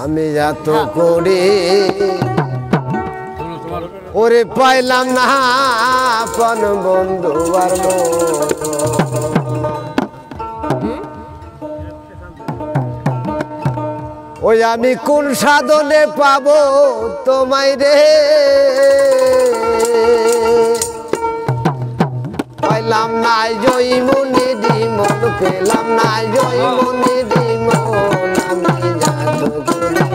আমি এত করে ওরে পাইলাম না আপন বন্ধু আর ওই আমি কোন সাধনে পাবো তোমায় রে পাইলাম না জয় মনে মন পেলাম না জয় মনে মন আমি যাত করে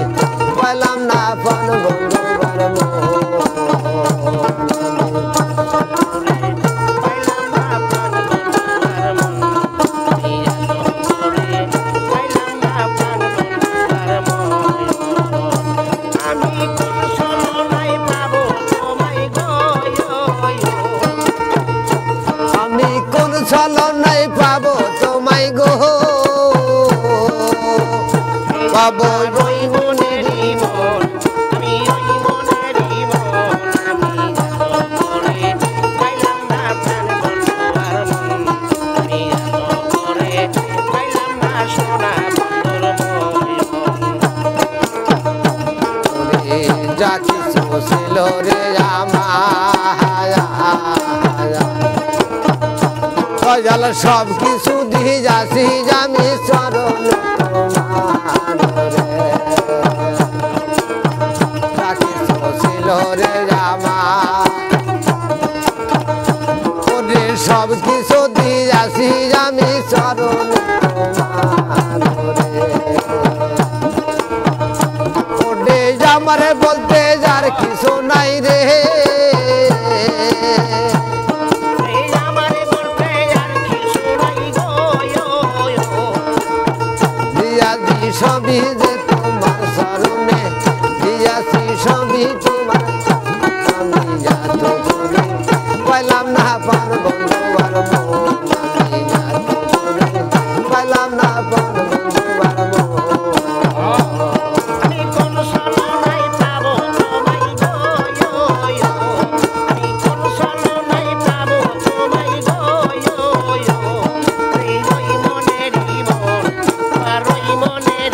পাইলাম না আপন বন্ধু আর ছলনায় পাবো তোমায় গো পাবো ওই মনের মন আমি ওই মনের মন আমি করে পাইলাম না প্রাণ বন্ধু আর মন আমি করে পাইলাম না সোনা বন্ধুর মন যা কিছু ছিল রে আমার সব কিছু দিয়ে যাচ্ছি আমি চরণ ছিল রে আমার সব কিছু দিয়ে যাচ্ছি আমি চরণ ওরে আমার বলতে যার কিছু নাই রে সবই যে তোমার শরণে দিয়াছি সবই তোমার আমি যাত করে পাইলাম না আপন বন্ধু আর মন আমি যাত করে পাইলাম না আপন বন্ধু আর মন আমি কোন শরণাই পাবো তোমায় গো আমি কোন শরণাই পাবো তোমায় গো এই ওই মনের মন আর ওই মনের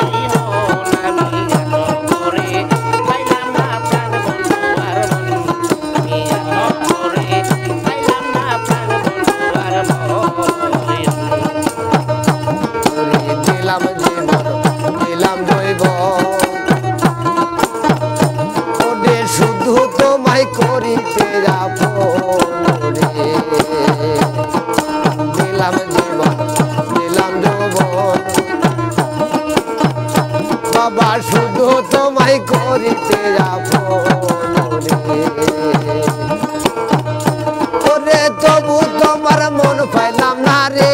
শুধু তোমায় করিতে যাবো দিলাম জীবন দিলাম যৌবন বাবা শুধু তোমায় করিতে যাবো ওরে তবু তোমার মন পাইলাম না রে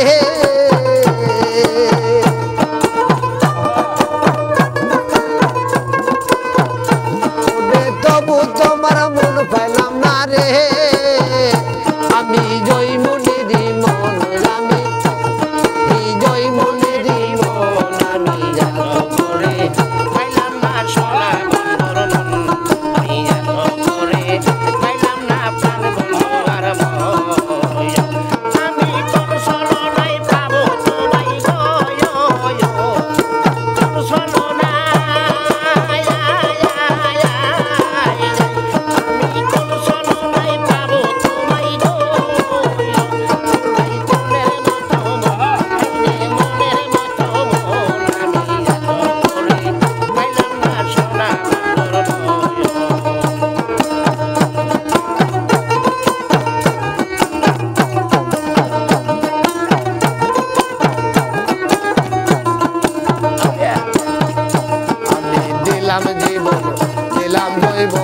তোমার মন পাইলাম না রে আমি জয় মনের মন আমি জয় মনের মন আমি যাত করে পাইলাম না সোনা বন্ধুর মন আমি যাত করে পাইলাম না প্রাণ বন্ধু আর আমি কোন শরণাই পাবো তোমায় গো কোন শরণাই দিলাম জীবন দিলাম জৈব